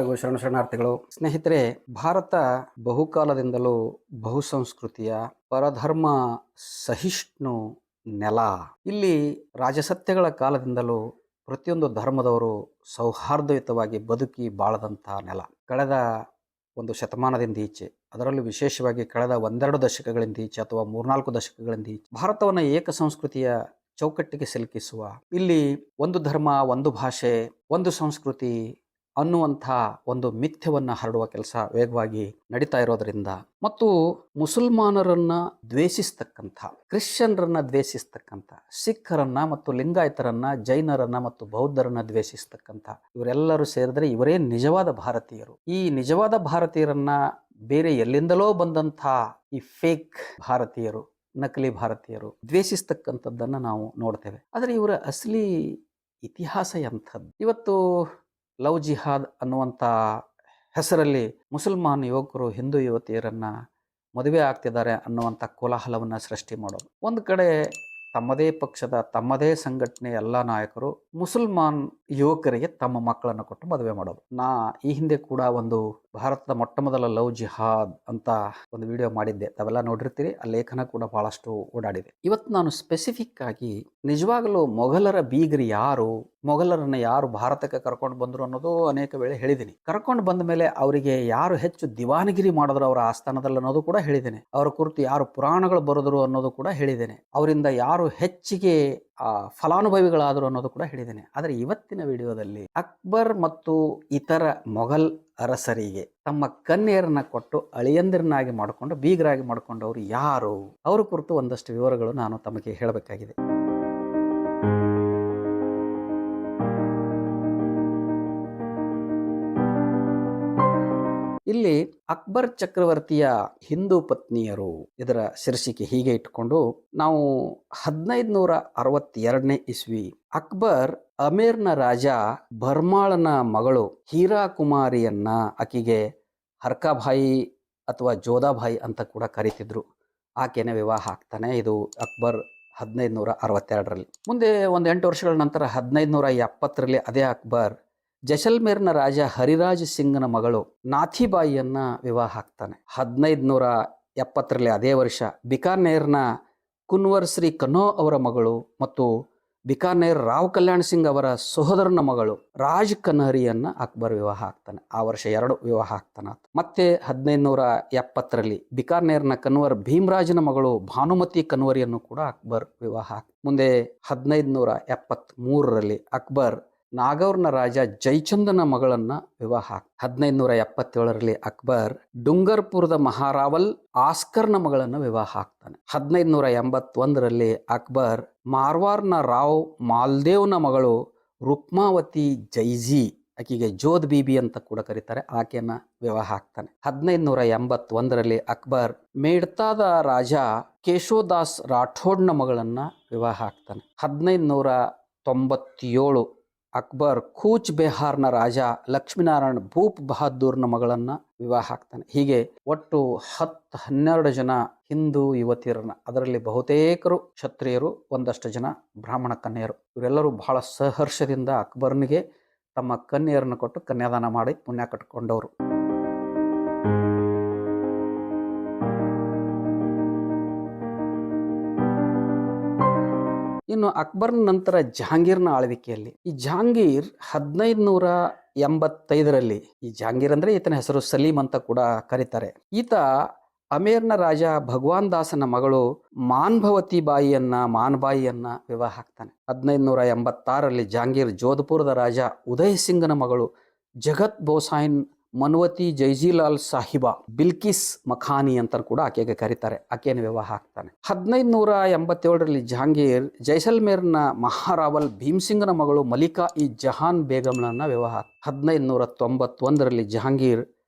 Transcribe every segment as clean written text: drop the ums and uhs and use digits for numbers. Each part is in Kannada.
ಎಲ್ಲರಿಗೂ ಶರಣಾರ್ಥಿಗಳು. ಸ್ನೇಹಿತರೆ, ಭಾರತ ಬಹುಕಾಲದಿಂದಲೂ ಬಹುಸಂಸ್ಕೃತಿಯ ಪರಧರ್ಮ ಸಹಿಷ್ಣು ನೆಲ. ಇಲ್ಲಿ ರಾಜಸತ್ಯಗಳ ಕಾಲದಿಂದಲೂ ಪ್ರತಿಯೊಂದು ಧರ್ಮದವರು ಸೌಹಾರ್ದಯುತವಾಗಿ ಬದುಕಿ ಬಾಳದಂತಹ ನೆಲ. ಕಳೆದ ಒಂದು ಶತಮಾನದಿಂದ ಈಚೆ, ಅದರಲ್ಲೂ ವಿಶೇಷವಾಗಿ ಕಳೆದ ಒಂದೆರಡು ದಶಕಗಳಿಂದ ಈಚೆ ಅಥವಾ ಮೂರ್ನಾಲ್ಕು ದಶಕಗಳಿಂದ ಈಚೆ ಭಾರತವನ್ನು ಏಕ ಸಂಸ್ಕೃತಿಯ ಚೌಕಟ್ಟಿಗೆ ಸಿಲುಕಿಸುವ, ಇಲ್ಲಿ ಒಂದು ಧರ್ಮ, ಒಂದು ಭಾಷೆ, ಒಂದು ಸಂಸ್ಕೃತಿ ಅನ್ನುವಂಥ ಒಂದು ಮಿಥ್ಯವನ್ನು ಹರಡುವ ಕೆಲಸ ವೇಗವಾಗಿ ನಡೀತಾ ಇರೋದರಿಂದ, ಮತ್ತು ಮುಸಲ್ಮಾನರನ್ನ ದ್ವೇಷಿಸ್ತಕ್ಕಂಥ, ಕ್ರಿಶ್ಚಿಯನ್ರನ್ನ ದ್ವೇಷಿಸ್ತಕ್ಕಂಥ, ಸಿಖ್ಖರನ್ನ ಮತ್ತು ಲಿಂಗಾಯತರನ್ನ, ಜೈನರನ್ನ ಮತ್ತು ಬೌದ್ಧರನ್ನ ದ್ವೇಷಿಸ್ತಕ್ಕಂಥ ಇವರೆಲ್ಲರೂ ಸೇರಿದ್ರೆ ಇವರೇ ನಿಜವಾದ ಭಾರತೀಯರು. ಈ ನಿಜವಾದ ಭಾರತೀಯರನ್ನ ಬೇರೆ ಎಲ್ಲಿಂದಲೋ ಬಂದಂಥ ಈ ಫೇಕ್ ಭಾರತೀಯರು, ನಕಲಿ ಭಾರತೀಯರು ದ್ವೇಷಿಸ್ತಕ್ಕಂಥದ್ದನ್ನು ನಾವು ನೋಡ್ತೇವೆ. ಆದರೆ ಇವರ ಅಸಲಿ ಇತಿಹಾಸ ಎಂಥದ್ದು? ಇವತ್ತು ಲವ್ ಜಿಹಾದ್ ಅನ್ನುವಂಥ ಹೆಸರಲ್ಲಿ ಮುಸಲ್ಮಾನ್ ಯುವಕರು ಹಿಂದೂ ಯುವತಿಯರನ್ನ ಮದುವೆ ಆಗ್ತಿದ್ದಾರೆ ಅನ್ನುವಂಥ ಕೋಲಾಹಲವನ್ನು ಸೃಷ್ಟಿ ಮಾಡೋದು. ಒಂದು ಕಡೆ ತಮ್ಮದೇ ಪಕ್ಷದ, ತಮ್ಮದೇ ಸಂಘಟನೆಯ ಎಲ್ಲ ನಾಯಕರು ಮುಸಲ್ಮಾನ್ ಯುವಕರಿಗೆ ತಮ್ಮ ಮಕ್ಕಳನ್ನು ಕೊಟ್ಟು ಮದುವೆ ಮಾಡೋದು. ಈ ಹಿಂದೆ ಕೂಡ ಒಂದು ಭಾರತದ ಮೊಟ್ಟ ಮೊದಲ ಲವ್ ಜಿಹಾದ್ ಅಂತ ಒಂದು ವಿಡಿಯೋ ಮಾಡಿದ್ದೆ, ತಾವೆಲ್ಲ ನೋಡಿರ್ತೀರಿ. ಆ ಲೇಖನ ಕೂಡ ಬಹಳಷ್ಟು ಓಡಾಡಿದೆ. ಇವತ್ತು ನಾನು ಸ್ಪೆಸಿಫಿಕ್ ಆಗಿ ನಿಜವಾಗಲೂ ಮೊಘಲರ ಬೀಗರು ಯಾರು, ಮೊಘಲರನ್ನ ಯಾರು ಭಾರತಕ್ಕೆ ಕರ್ಕೊಂಡು ಬಂದರು ಅನ್ನೋದು ಅನೇಕ ವೇಳೆ ಹೇಳಿದ್ದೀನಿ. ಕರ್ಕೊಂಡು ಬಂದ ಮೇಲೆ ಅವರಿಗೆ ಯಾರು ಹೆಚ್ಚು ದಿವಾನಗಿರಿ ಮಾಡಿದ್ರು ಅವರ ಆಸ್ಥಾನದಲ್ಲಿ ಅನ್ನೋದು ಕೂಡ ಹೇಳಿದ್ದೇನೆ. ಅವರ ಕುರಿತು ಯಾರು ಪುರಾಣಗಳು ಬರೆದರು ಅನ್ನೋದು ಕೂಡ ಹೇಳಿದ್ದೇನೆ. ಅವರಿಂದ ಯಾರು ಹೆಚ್ಚಿಗೆ ಫಲಾನುಭವಿಗಳಾದರು ಅನ್ನೋದು ಕೂಡ ಹೇಳಿದ್ದೇನೆ. ಆದರೆ ಇವತ್ತಿನ ವಿಡಿಯೋದಲ್ಲಿ ಅಕ್ಬರ್ ಮತ್ತು ಇತರ ಮೊಘಲ್ ಅರಸರಿಗೆ ತಮ್ಮ ಕನ್ಯರನ್ನ ಕೊಟ್ಟು ಅಳಿಯಂದಿರನ್ನಾಗಿ ಮಾಡಿಕೊಂಡು, ಬೀಗರಾಗಿ ಮಾಡಿಕೊಂಡವರು ಯಾರು, ಅವರ ಕುರಿತು ಒಂದಷ್ಟು ವಿವರಗಳು ನಾನು ತಮಗೆ ಹೇಳಬೇಕಾಗಿದೆ. ಇಲ್ಲಿ ಅಕ್ಬರ್ ಚಕ್ರವರ್ತಿಯ ಹಿಂದೂ ಪತ್ನಿಯರು, ಇದರ ಶೀರ್ಷಿಕೆ ಹೀಗೆ ಇಟ್ಕೊಂಡು ನಾವು 1562ನೇ ಇಸ್ವಿ ಅಕ್ಬರ್ ಅಮೇರ್ನ ರಾಜ ಬರ್ಮಾಳನ ಮಗಳು ಹೀರಾ ಕುಮಾರಿಯನ್ನ, ಆಕೆಗೆ ಹರ್ಕಾಭಾಯಿ ಅಥವಾ ಜೋಧಾಭಾಯಿ ಅಂತ ಕೂಡ ಕರೀತಿದ್ರು, ಆಕೆನ ವಿವಾಹ ಆಗ್ತಾನೆ. ಇದು ಅಕ್ಬರ್ 1562ರಲ್ಲಿ. ಮುಂದೆ ಒಂದು 8 ವರ್ಷಗಳ ನಂತರ 1570ರಲ್ಲಿ ಅದೇ ಅಕ್ಬರ್ ಜೈಸಲ್ಮೇರ್ನ ರಾಜ ಹರಿರಾಜ್ ಸಿಂಗ್ನ ಮಗಳು ನಾಥಿಬಾಯಿಯನ್ನ ವಿವಾಹ ಆಗ್ತಾನೆ. 1570ರಲ್ಲಿ ಅದೇ ವರ್ಷ ಬಿಕಾನೇರ್ನ ಕುನ್ವರ್ ಶ್ರೀ ಕನ್ನೋ ಅವರ ಮಗಳು ಮತ್ತು ಬಿಕಾನೇರ್ ರಾವ್ ಕಲ್ಯಾಣ್ ಸಿಂಗ್ ಅವರ ಸಹೋದರನ ಮಗಳು ರಾಜ್ ಕನ್ಹರಿಯನ್ನ ಅಕ್ಬರ್ ವಿವಾಹ ಆಗ್ತಾನೆ. ಆ ವರ್ಷ 2 ವಿವಾಹ ಆಗ್ತಾನೆ. ಮತ್ತೆ 1570ರಲ್ಲಿ ಬಿಕಾನೇರ್ನ ಕನ್ವರ್ ಭೀಮರಾಜನ ಮಗಳು ಭಾನುಮತಿ ಕನ್ವರಿಯನ್ನು ಕೂಡ ಅಕ್ಬರ್ ವಿವಾಹ ಆಗ್ತಾನೆ. ಮುಂದೆ 1573ರಲ್ಲಿ ಅಕ್ಬರ್ ನಾಗೌರ್ನ ರಾಜ ಜೈಚಂದನ ಮಗಳನ್ನ ವಿವಾಹ. 1577ರಲ್ಲಿ ಅಕ್ಬರ್ ಡುಂಗರ್ಪುರದ ಮಹಾರಾವಲ್ ಆಸ್ಕರ್ನ ಮಗಳನ್ನು ವಿವಾಹ ಆಗ್ತಾನೆ. 1581ರಲ್ಲಿ ಅಕ್ಬರ್ ಮಾರ್ವಾರ್ನ ರಾವ್ ಮಾಲ್ದೇವ್ನ ಮಗಳು ರುಕ್ಮಾವತಿ ಜೈಜಿ, ಆಕೆಗೆ ಜೋಧ್ ಬೀಬಿ ಅಂತ ಕೂಡ ಕರೀತಾರೆ, ಆಕೆಯನ್ನ ವಿವಾಹ ಆಗ್ತಾನೆ. 1581ರಲ್ಲಿ ಅಕ್ಬರ್ ಮೇಡ್ತಾದ ರಾಜ ಕೇಶೋದಾಸ್ ರಾಠೋಡ್ನ ಮಗಳನ್ನ ವಿವಾಹ ಆಗ್ತಾನೆ. 1597 ಅಕ್ಬರ್ ಕೂಚ್ ಬೆಹಾರ್ನ ರಾಜ ಲಕ್ಷ್ಮೀನಾರಾಯಣ್ ಭೂಪ್ ಬಹದ್ದೂರ್ನ ಮಗಳನ್ನ ವಿವಾಹ ಆಗ್ತಾನೆ. ಹೀಗೆ ಒಟ್ಟು 10-12 ಜನ ಹಿಂದೂ ಯುವತಿಯರನ್ನ, ಅದರಲ್ಲಿ ಬಹುತೇಕರು ಕ್ಷತ್ರಿಯರು, ಒಂದಷ್ಟು ಜನ ಬ್ರಾಹ್ಮಣ ಕನ್ಯರು, ಇವರೆಲ್ಲರೂ ಬಹಳ ಸಹರ್ಷದಿಂದ ಅಕ್ಬರ್ನಿಗೆ ತಮ್ಮ ಕನ್ಯರನ್ನು ಕೊಟ್ಟು ಕನ್ಯಾದಾನ ಮಾಡಿ ಪುಣ್ಯ ಕಟ್ಕೊಂಡವರು. ಇನ್ನು ಅಕ್ಬರ್ನ ನಂತರ ಜಹಾಂಗೀರ್ನ ಆಳ್ವಿಕೆಯಲ್ಲಿ, ಈ ಜಹಾಂಗೀರ್ 1585ರಲ್ಲಿ, ಈ ಜಹಾಂಗೀರ್ ಅಂದ್ರೆ ಈತನ ಹೆಸರು ಸಲೀಂ ಅಂತ ಕೂಡ ಕರೀತಾರೆ, ಈತ ಅಮೇರ್ನ ರಾಜ ಭಗವಾನ್ ದಾಸನ ಮಗಳು ಮಾನ್ಭವತಿ ಮಾನ್ಬಾಯಿಯನ್ನ ವಿವಾಹ ಆಗ್ತಾನೆ. 1586ರಲ್ಲಿ ಜಹಾಂಗೀರ್ ಜೋಧ್ಪುರದ ರಾಜ ಉದಯ್ ಸಿಂಗ್ನ ಮಗಳು ಜಗತ್ ಬೋಸಾಯಿನ್ ಮನ್ವತಿ ಜೈಜಿಲಾಲ್ ಸಾಹಿಬಾ ಬಿಲ್ಕಿಸ್ ಮಖಾನಿ ಅಂತ ಕೂಡ ಆಕೆಗೆ ಕರೀತಾರೆ, ಆಕೆಯನ್ನು ವಿವಾಹ ಆಗ್ತಾನೆ. 1587ರಲ್ಲಿ ಜಹಾಂಗೀರ್ ಜೈಸಲ್ಮೇರ್ನ ಮಹಾರಾವಲ್ ಭೀಮ್ಸಿಂಗ್ನ ಮಗಳು ಮಲಿಕಾ ಇ ಜಹಾನ್ ಬೇಗಂನನ್ನ ವಿವಾಹ. 1591ರಲ್ಲಿ ಜಹಾಂಗೀರ್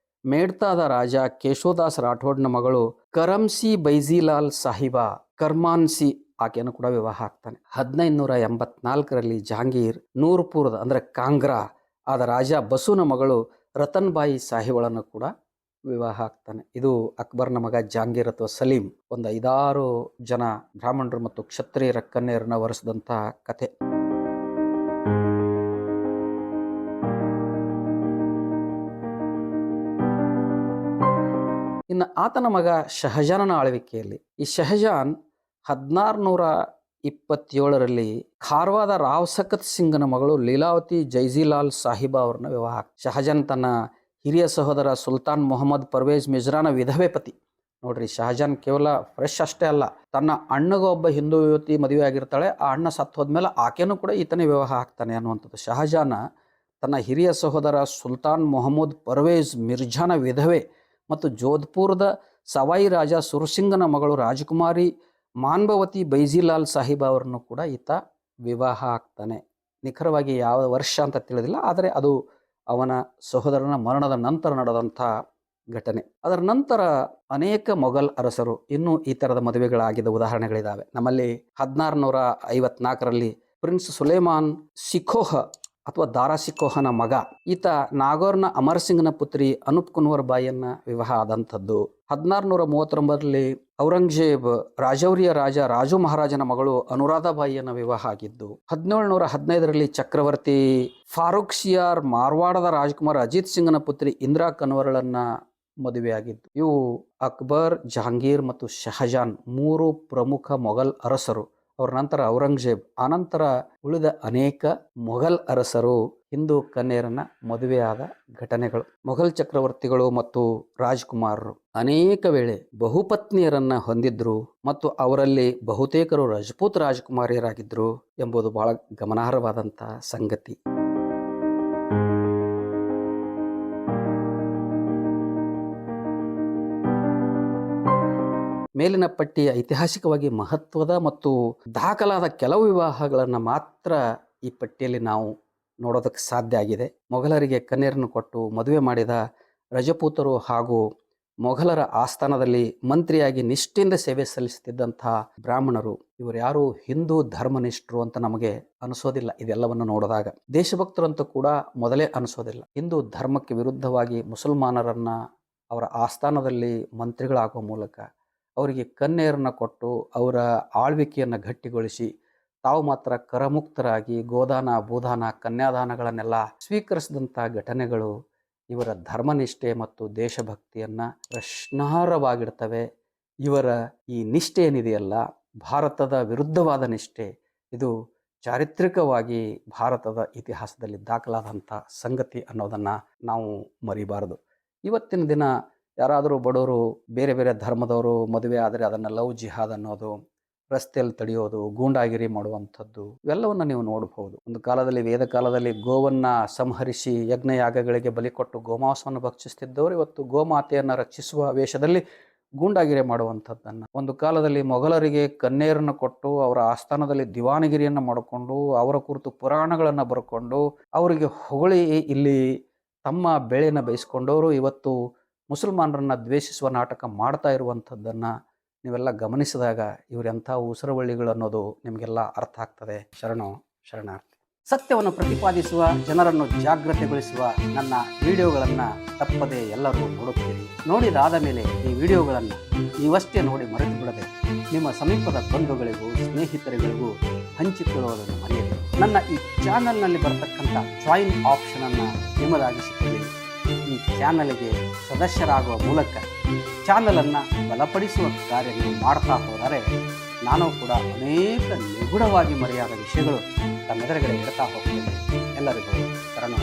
ಮೇಡ್ತಾದ ರಾಜ ಕೇಶೋದಾಸ್ ರಾಠೋಡ್ನ ಮಗಳು ಕರಂಸಿ ಬೈಜಿಲಾಲ್ ಸಾಹಿಬಾ ಕರ್ಮಾನ್ಸಿ, ಆಕೆಯನ್ನು ಕೂಡ ವಿವಾಹ ಆಗ್ತಾನೆ. 1584ರಲ್ಲಿ ಜಹಾಂಗೀರ್ ನೂರ್ಪುರದ ಅಂದ್ರೆ ಕಾಂಗ್ರಾ ಆದ ರಾಜ ಬಸುನ ಮಗಳು ರತನ್ಬಾಯಿ ಸಾಹಿಬಳನ್ನು ಕೂಡ ವಿವಾಹ ಆಗ್ತಾನೆ. ಇದು ಅಕ್ಬರ್ನ ಮಗ ಜಹಾಂಗೀರ್ ಅಥವಾ ಸಲೀಂ ಒಂದು 5-6 ಜನ ಬ್ರಾಹ್ಮಣರು ಮತ್ತು ಕ್ಷತ್ರಿಯರ ಕನ್ಯರನ್ನ ವರಿಸಿದಂತಹ ಕಥೆ. ಇನ್ನು ಆತನ ಮಗ ಶಹಜಾನನ ಆಳ್ವಿಕೆಯಲ್ಲಿ ಈ ಶಹಜಾನ್ 1627ರಲ್ಲಿ ಖಾರ್ವಾದ ರಾವ್ ಸಖತ್ ಸಿಂಗನ ಮಗಳು ಲೀಲಾವತಿ ಜೈಜಿಲಾಲ್ ಸಾಹಿಬಾ ಅವ್ರನ್ನ ವಿವಾಹ. ಶಹಜಾನ್ ತನ್ನ ಹಿರಿಯ ಸಹೋದರ ಸುಲ್ತಾನ್ ಮೊಹಮ್ಮದ್ ಪರ್ವೇಜ್ ಮಿಜ್ರಾನ ವಿಧವೆ ಪತಿ. ನೋಡ್ರಿ, ಶಹಜಾನ್ ಕೇವಲ ಫ್ರೆಶ್ ಅಷ್ಟೇ ಅಲ್ಲ, ತನ್ನ ಅಣ್ಣಗ ಒಬ್ಬ ಹಿಂದೂ ಯುವತಿ ಮದುವೆ ಆಗಿರ್ತಾಳೆ, ಆ ಅಣ್ಣ ಸತ್ತು ಹೋದ್ಮೇಲೆ ಆಕೆನೂ ಕೂಡ ಈತನೇ ವಿವಾಹ ಆಗ್ತಾನೆ ಅನ್ನುವಂಥದ್ದು. ಶಹಜಾನ ತನ್ನ ಹಿರಿಯ ಸಹೋದರ ಸುಲ್ತಾನ್ ಮೊಹಮ್ಮದ್ ಪರ್ವೇಜ್ ಮಿರ್ಜಾನ ವಿಧವೆ ಮತ್ತು ಜೋಧ್ಪುರದ ಸವಾಯಿ ರಾಜ ಸುರ್ಸಿಂಗನ ಮಗಳು ರಾಜಕುಮಾರಿ ಮಾನ್ಭವತಿ ಬೈಜಿಲಾಲ್ ಸಾಹಿಬಾ ಅವರನ್ನು ಕೂಡ ಈತ ವಿವಾಹ ಆಗ್ತಾನೆ. ನಿಖರವಾಗಿ ಯಾವ ವರ್ಷ ಅಂತ ತಿಳಿದಿಲ್ಲ, ಆದರೆ ಅದು ಅವನ ಸಹೋದರನ ಮರಣದ ನಂತರ ನಡೆದಂಥ ಘಟನೆ. ಅದರ ನಂತರ ಅನೇಕ ಮೊಘಲ್ ಅರಸರು ಇನ್ನೂ ಈ ಥರದ ಮದುವೆಗಳಾಗಿದ್ದ ಉದಾಹರಣೆಗಳಿದ್ದಾವೆ. ನಮ್ಮಲ್ಲಿ 1654ರಲ್ಲಿ ಪ್ರಿನ್ಸ್ ಸುಲೇಮಾನ್ ಸಿಖೋಹ ಅಥವಾ ದಾರಾ ಸಿಖೋಹನ ಮಗ, ಈತ ನಾಗೌರ್ನ ಅಮರ್ ಸಿಂಗ್ನ ಪುತ್ರಿ ಅನೂಪ್ ಕುನ್ವರ್ ಬಾಯಿಯನ್ನ ವಿವಾಹ ಆದಂಥದ್ದು. 1639ರಲ್ಲಿ ಔರಂಗಜೇಬ್ ರಾಜೌರಿಯ ರಾಜ ರಾಜು ಮಹಾರಾಜನ ಮಗಳು ಅನುರಾಧ ಬಾಯಿಯನ್ನ ವಿವಾಹ ಆಗಿದ್ದು. 1715ರಲ್ಲಿ ಚಕ್ರವರ್ತಿ ಫಾರೂಕ್ ಶಿಯಾರ್ ಮಾರ್ವಾಡದ ರಾಜಕುಮಾರ್ ಅಜಿತ್ ಸಿಂಗ್ನ ಪುತ್ರಿ ಇಂದಿರಾ ಕನ್ವರ್ಳನ್ನ ಮದುವೆಯಾಗಿದ್ದು. ಇವು ಅಕ್ಬರ್, ಜಹಾಂಗೀರ್ ಮತ್ತು ಶಹಜಾನ್ 3 ಪ್ರಮುಖ ಮೊಘಲ್ ಅರಸರು. ಅವರ ನಂತರ ಔರಂಗಜೇಬ್, ಆನಂತರ ಉಳಿದ ಅನೇಕ ಮೊಘಲ್ ಅರಸರು ಹಿಂದೂ ಕನ್ಯರನ್ನ ಮದುವೆಯಾದ ಘಟನೆಗಳು. ಮೊಘಲ್ ಚಕ್ರವರ್ತಿಗಳು ಮತ್ತು ರಾಜ್ಕುಮಾರರು ಅನೇಕ ವೇಳೆ ಬಹುಪತ್ನಿಯರನ್ನ ಹೊಂದಿದ್ರು ಮತ್ತು ಅವರಲ್ಲಿ ಬಹುತೇಕರು ರಜಪೂತ್ ರಾಜಕುಮಾರಿಯರಾಗಿದ್ರು ಎಂಬುದು ಬಹಳ ಗಮನಾರ್ಹವಾದಂಥ ಸಂಗತಿ. ಮೇಲಿನ ಪಟ್ಟಿ ಐತಿಹಾಸಿಕವಾಗಿ ಮಹತ್ವದ ಮತ್ತು ದಾಖಲಾದ ಕೆಲವು ವಿವಾಹಗಳನ್ನು ಮಾತ್ರ ಈ ಪಟ್ಟಿಯಲ್ಲಿ ನಾವು ನೋಡೋದಕ್ಕೆ ಸಾಧ್ಯ ಆಗಿದೆ. ಮೊಘಲರಿಗೆ ಕನ್ಯರನ್ನು ಕೊಟ್ಟು ಮದುವೆ ಮಾಡಿದ ರಜಪೂತರು ಹಾಗೂ ಮೊಘಲರ ಆಸ್ಥಾನದಲ್ಲಿ ಮಂತ್ರಿಯಾಗಿ ನಿಷ್ಠೆಯಿಂದ ಸೇವೆ ಸಲ್ಲಿಸುತ್ತಿದ್ದಂತಹ ಬ್ರಾಹ್ಮಣರು, ಇವರು ಯಾರು ಹಿಂದೂ ಧರ್ಮನಿಷ್ಠರು ಅಂತ ನಮಗೆ ಅನಿಸೋದಿಲ್ಲ. ಇದೆಲ್ಲವನ್ನು ನೋಡಿದಾಗ ದೇಶಭಕ್ತರಂತೂ ಕೂಡ ಮೊದಲೇ ಅನಿಸೋದಿಲ್ಲ. ಹಿಂದೂ ಧರ್ಮಕ್ಕೆ ವಿರುದ್ಧವಾಗಿ ಮುಸಲ್ಮಾನರನ್ನ ಅವರ ಆಸ್ಥಾನದಲ್ಲಿ ಮಂತ್ರಿಗಳಾಗುವ ಮೂಲಕ ಅವರಿಗೆ ಕನ್ಯೆಯರನ್ನು ಕೊಟ್ಟು ಅವರ ಆಳ್ವಿಕೆಯನ್ನು ಗಟ್ಟಿಗೊಳಿಸಿ ತಾವು ಮಾತ್ರ ಕರಮುಕ್ತರಾಗಿ ಗೋದಾನ, ಭೂದಾನ, ಕನ್ಯಾದಾನಗಳನ್ನೆಲ್ಲ ಸ್ವೀಕರಿಸಿದಂಥ ಘಟನೆಗಳು ಇವರ ಧರ್ಮನಿಷ್ಠೆ ಮತ್ತು ದೇಶಭಕ್ತಿಯನ್ನು ಪ್ರಶ್ನಾರ್ಹವಾಗಿಡ್ತವೆ. ಇವರ ಈ ನಿಷ್ಠೆ ಏನಿದೆಯಲ್ಲ, ಭಾರತದ ವಿರುದ್ಧವಾದ ನಿಷ್ಠೆ, ಇದು ಚಾರಿತ್ರಿಕವಾಗಿ ಭಾರತದ ಇತಿಹಾಸದಲ್ಲಿ ದಾಖಲಾದಂಥ ಸಂಗತಿ ಅನ್ನೋದನ್ನು ನಾವು ಮರಿಬಾರದು. ಇವತ್ತಿನ ದಿನ ಯಾರಾದರೂ ಬಡವರು ಬೇರೆ ಬೇರೆ ಧರ್ಮದವರು ಮದುವೆ ಆದರೆ ಅದನ್ನು ಲವ್ ಜಿಹಾದ್ ಅನ್ನೋದು, ರಸ್ತೆಯಲ್ಲಿ ತಡೆಯೋದು, ಗೂಂಡಾಗಿರಿ ಮಾಡುವಂಥದ್ದು, ಇವೆಲ್ಲವನ್ನು ನೀವು ನೋಡಬಹುದು. ಒಂದು ಕಾಲದಲ್ಲಿ, ವೇದ ಕಾಲದಲ್ಲಿ ಗೋವನ್ನು ಸಂಹರಿಸಿ ಯಜ್ಞಯಾಗಗಳಿಗೆ ಬಲಿ ಕೊಟ್ಟು ಗೋಮಾಂಸವನ್ನು ಭಕ್ಷಿಸುತ್ತಿದ್ದವರು ಇವತ್ತು ಗೋಮಾತೆಯನ್ನು ರಕ್ಷಿಸುವ ವೇಷದಲ್ಲಿ ಗೂಂಡಾಗಿರಿ ಮಾಡುವಂಥದ್ದನ್ನು. ಒಂದು ಕಾಲದಲ್ಲಿ ಮೊಘಲರಿಗೆ ಕನ್ಯೆಯರನ್ನು ಕೊಟ್ಟು ಅವರ ಆಸ್ಥಾನದಲ್ಲಿ ದಿವಾನಗಿರಿಯನ್ನು ಮಾಡಿಕೊಂಡು ಅವರ ಕುರಿತು ಪುರಾಣಗಳನ್ನು ಬರ್ಕೊಂಡು ಅವರಿಗೆ ಹೊಗಳಿ ಇಲ್ಲಿ ತಮ್ಮ ಬೆಳೆಯನ್ನು ಬಯಸ್ಕೊಂಡವರು ಇವತ್ತು ಮುಸಲ್ಮಾನರನ್ನು ದ್ವೇಷಿಸುವ ನಾಟಕ ಮಾಡ್ತಾ ಇರುವಂಥದ್ದನ್ನು ನೀವೆಲ್ಲ ಗಮನಿಸಿದಾಗ ಇವರೆಂಥ ಉಸಿರುವಳ್ಳಿಗಳು ಅನ್ನೋದು ನಿಮಗೆಲ್ಲ ಅರ್ಥ ಆಗ್ತದೆ. ಶರಣಾರ್ಥಿ. ಸತ್ಯವನ್ನು ಪ್ರತಿಪಾದಿಸುವ, ಜನರನ್ನು ಜಾಗೃತಿಗೊಳಿಸುವ ನನ್ನ ವಿಡಿಯೋಗಳನ್ನು ತಪ್ಪದೆ ಎಲ್ಲರೂ ನೋಡುತ್ತೀರಿ. ನೋಡಿದಾದ ಮೇಲೆ ಈ ವಿಡಿಯೋಗಳನ್ನು ನೀವಷ್ಟೇ ನೋಡಿ ಮರೆತು ಬಿಡದೆ ನಿಮ್ಮ ಸಮೀಪದ ಬಂಧುಗಳಿಗೂ ಸ್ನೇಹಿತರುಗಳಿಗೂ ಹಂಚಿಕೊಳ್ಳುವುದನ್ನು ಮರೆಯದೆ ನನ್ನ ಈ ಚಾನಲ್ನಲ್ಲಿ ಬರತಕ್ಕಂಥ ಜಾಯಿನ್ ಆಪ್ಷನನ್ನು ನಿಮ್ಮದಾಗಿಸಿಕೊಳ್ಳಿ. ಈ ಚಾನಲ್ಗೆ ಸದಸ್ಯರಾಗುವ ಮೂಲಕ ಚಾನಲನ್ನು ಬಲಪಡಿಸುವ ಕಾರ್ಯ ನೀವು ಮಾಡ್ತಾ ಹೋದರೆ ನಾನು ಕೂಡ ಅನೇಕ ನಿಗೂಢವಾಗಿ ಮರೆಯಾದ ವಿಷಯಗಳು ತಮ್ಮೆದುರುಗಡೆ ಇಡ್ತಾ ಹೋಗ್ತೇನೆ. ಎಲ್ಲರಿಗೂ ಶರಣು.